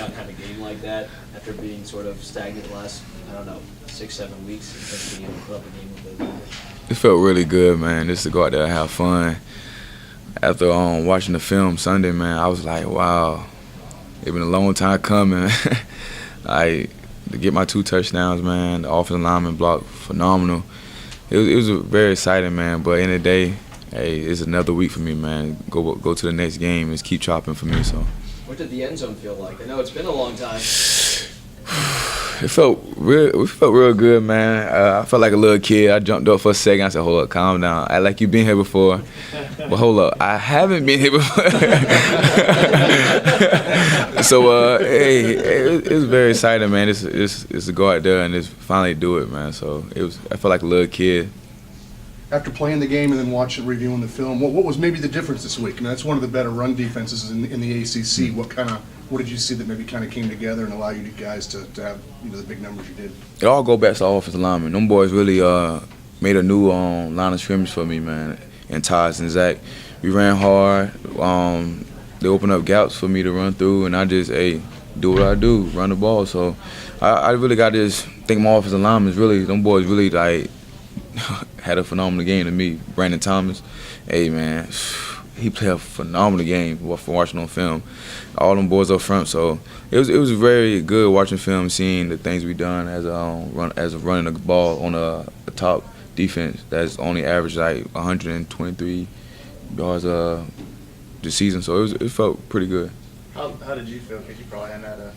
out and have a game like that after being sort of stagnant the last, 6-7 weeks and just being able to put up a game with those guys? It felt really good, man, just to go out there and have fun. After watching the film Sunday, man, I was like, wow, it's been a long time coming. To get my 2 touchdowns, man, the offensive lineman blocked phenomenal. It was very exciting, man, but in the day, hey, it's another week for me, man. Go to the next game and keep chopping for me. So. What did the end zone feel like? I know it's been a long time. It felt real good, man. I felt like a little kid. I jumped up for a second. I said, hold up, calm down. Act like you've been here before. But hold up, I haven't been here before. So, hey, it was very exciting, man. It's to go out there and just finally do it, man. So I felt like a little kid. After playing the game and then reviewing the film, what was maybe the difference this week? I mean, that's one of the better run defenses in the ACC. What did you see that maybe kind of came together and allowed you guys to have the big numbers you did? It all go back to the offensive linemen. Them boys really made a new line of scrimmage for me, man. And Taj and Zach, we ran hard. They opened up gaps for me to run through, and I just do what I do, run the ball. So I really got to just think my offensive linemen them boys really had a phenomenal game to me. Brandon Thomas, hey man, he played a phenomenal game for watching on film. All them boys up front, so it was very good watching film, seeing the things we done as running the ball on a top defense that's only averaged like 123 yards this season. So it felt pretty good. How did you feel? Because you probably hadn't had a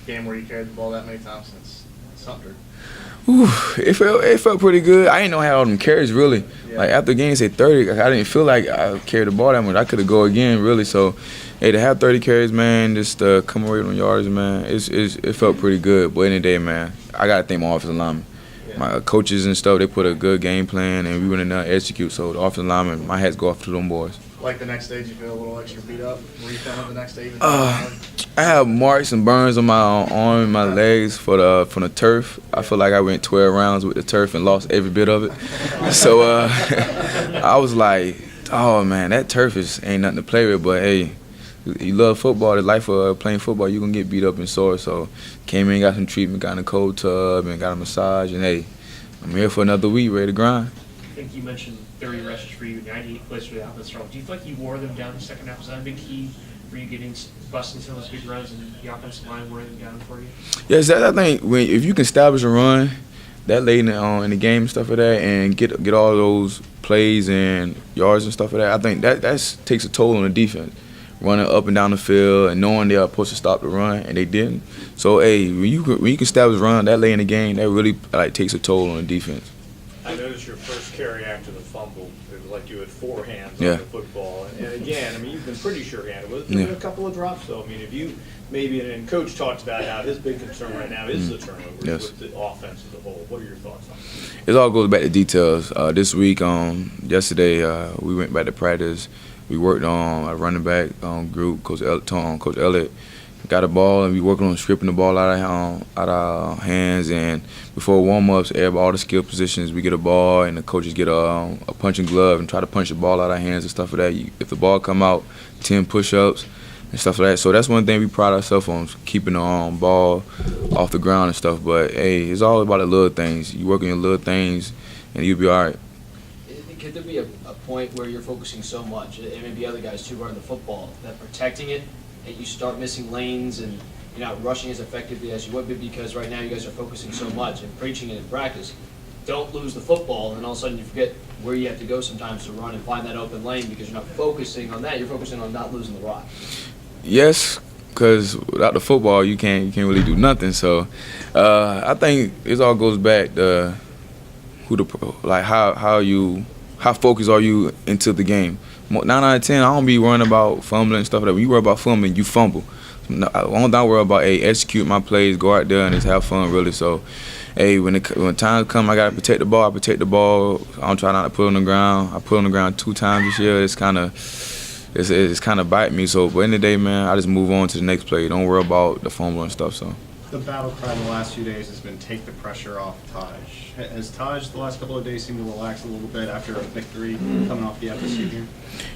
game where you carried the ball that many times since Sumter. Ooh, it felt pretty good. I didn't know how all them carries really. Yeah. Like after the game, say 30. I didn't feel like I carried the ball that much. I could have go again really. So, hey, to have 30 carries, man, just come away with yards, man. It felt pretty good. But in the day, man, I gotta thank my offensive linemen. Yeah. My coaches and stuff. They put a good game plan, and we went in there and execute. So the offensive linemen, my hats go off to them boys. Like the next day, did you feel a little extra beat up? Were you feeling the next day? I have marks and burns on my arm and my legs from the turf. I feel like I went 12 rounds with the turf and lost every bit of it. So I was like, oh man, that turf ain't nothing to play with. But hey, you love football. The life of playing football, you gonna get beat up and sore. So came in, got some treatment, got in a cold tub, and got a massage. And hey, I'm here for another week, ready to grind. I think you mentioned 30 rushes for you, 98 plays for the offense. Do you feel like you wore them down the second half? Was that a big key for you busting some of those big runs and the offensive line wearing them down for you? Yes, I think if you can establish a run that late in the game and stuff like that, and get all those plays and yards and stuff like that, I think that takes a toll on the defense. Running up and down the field and knowing they are supposed to stop the run and they didn't. So hey, when you can establish a run that late in the game, that really takes a toll on the defense. I noticed your first carry after the fumble, it was like you had 4 hands on the football. And again, I mean, you've been pretty sure-handed with it. There's been a couple of drops, though. I mean, if you and Coach talked about how his big concern right now is the turnovers with the offense as a whole. What are your thoughts on it? It all goes back to details. This week, yesterday, we went back to practice. We worked on a running back group, Coach Elliott. Got a ball, and we working on stripping the ball out of our hands. And before warm-ups, all the skill positions, we get a ball, and the coaches get a punching glove and try to punch the ball out of our hands and stuff like that. If the ball come out, 10 push-ups and stuff like that. So that's one thing we pride ourselves on, keeping the ball off the ground and stuff. But, hey, it's all about the little things. You work on your little things, and you'll be all right. Could there be a point where you're focusing so much, and maybe other guys too, running the football, that protecting it, and you start missing lanes and you're not rushing as effectively as you would be, because right now you guys are focusing so much and preaching it in practice? Don't lose the football, and all of a sudden you forget where you have to go sometimes to run and find that open lane because you're not focusing on that. You're focusing on not losing the rock. Yes, because without the football, you can't really do nothing. So I think it all goes back to how focused are you into the game. 9 out of 10, I don't be worrying about fumbling and stuff like that. When you worry about fumbling, you fumble. I don't worry about execute my plays, go out there and just have fun really. So, hey, when times come, I gotta protect the ball. I protect the ball. I don't try not to put it on the ground. I put it on the ground 2 times this year. It's kind of bite me. So, but in the day, man, I just move on to the next play. Don't worry about the fumble and stuff. So. The battle cry the last few days has been take the pressure off Taj. Has Taj the last couple of days seemed to relax a little bit after a victory coming off the FSU game?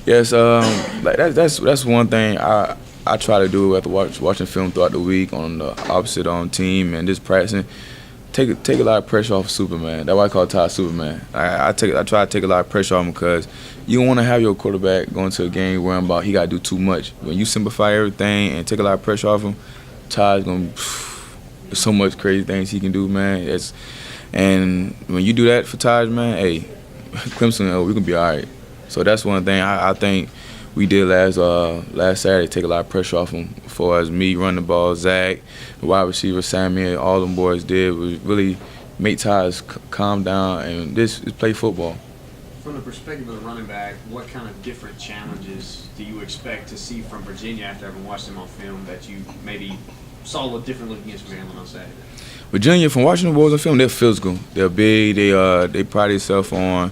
Yes, that's one thing. I try to do after watching film throughout the week on the opposite team and just practicing. Take a lot of pressure off of Superman. That's why I call Ty Superman. I try to take a lot of pressure off him because you don't want to have your quarterback going to a game worrying about he got to do too much. When you simplify everything and take a lot of pressure off him, Ty's going to there's so much crazy things he can do, man. And when you do that for Taj, man, hey, Clemson, we can be all right. So that's one thing I think we did last Saturday, take a lot of pressure off him. As far as me running the ball, Zach, the wide receiver, Sammy, all them boys did was really make Taj calm down and just play football. From the perspective of the running back, what kind of different challenges do you expect to see from Virginia after having watched them on film that you maybe saw a little differently against Maryland on Saturday? Virginia, from watching the boys on film, they're physical. They're big. They pride themselves on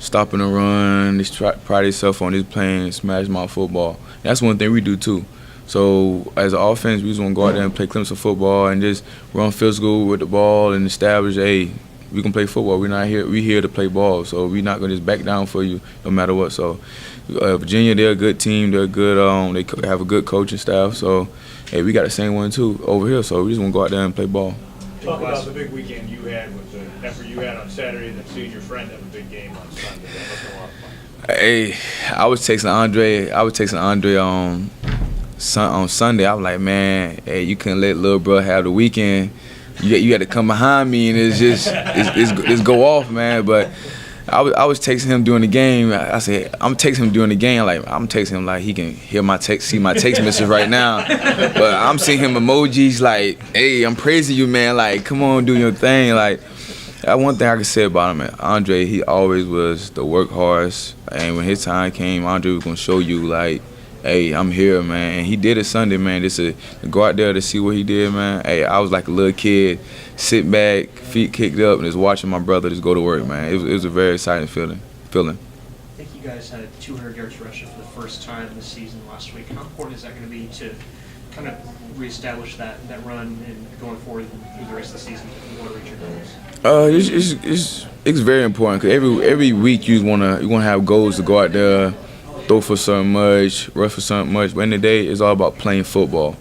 stopping the run. They pride themselves on just playing smash mouth football. That's one thing we do too. So as an offense, we just want to go out there and play Clemson football and just run physical with the ball and establish, hey, we can play football. We're not here. We're here to play ball. So we're not gonna just back down for you no matter what. So Virginia, they're a good team. They're good. They have a good coaching staff. So hey, we got the same one too over here. So we just want to go out there and play ball. Talk about the big weekend you had with the effort you had on Saturday, and then seeing your friend have a big game on Sunday. That must have been a lot of fun. Hey, I was texting Andre on Sunday. I was like, man, hey, you couldn't let little bro have the weekend. You had to come behind me and it's go off, man. But I was texting him during the game. I said, I'm texting him during the game. I'm texting him like he can hear my text, see my text message right now. But I'm seeing him emojis like, hey, I'm praising you, man. Like, come on, do your thing. Like, that one thing I can say about him, man. Andre, he always was the workhorse. And when his time came, Andre was gonna show you like, hey, I'm here, man. And he did it Sunday, man. Just to go out there to see what he did, man. Hey, I was like a little kid, sitting back, feet kicked up, and just watching my brother just go to work, man. It was a very exciting feeling. I think you guys had 200 yards rushing for the first time this season last week. How important is that going to be to kind of reestablish that run and going forward through the rest of the season if you want to reach your goals? It's very important because every week you want to have goals to go out there, throw for something much, rush for something much. But in the day, it's all about playing football.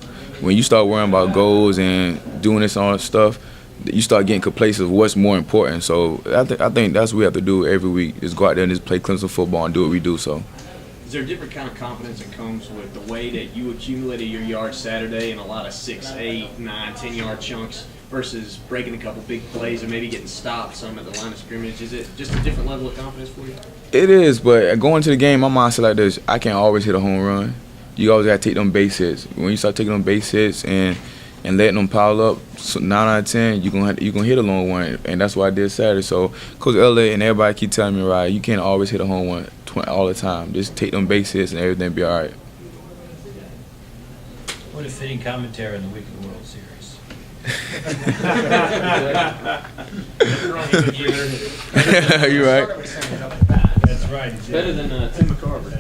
When you start worrying about goals and doing this all that stuff, you start getting complacent of what's more important. So I think that's what we have to do every week is go out there and just play Clemson football and do what we do. So. Is there a different kind of confidence that comes with the way that you accumulated your yards Saturday and a lot of 6, 8, 9, 10-yard chunks versus breaking a couple big plays or maybe getting stopped some at the line of scrimmage? Is it just a different level of confidence for you? It is, but going to the game, my mindset like this, I can't always hit a home run. You always got to take them base hits. When you start taking them base hits and letting them pile up, 9 out of 10, you're gonna hit a long one, and that's what I did Saturday. So Coach LA and everybody keep telling me, right, you can't always hit a home one all the time. Just take them base hits and everything be all right. What a fitting commentary on the week of the World Series. You're right. That's right. Better than Tim McCarver.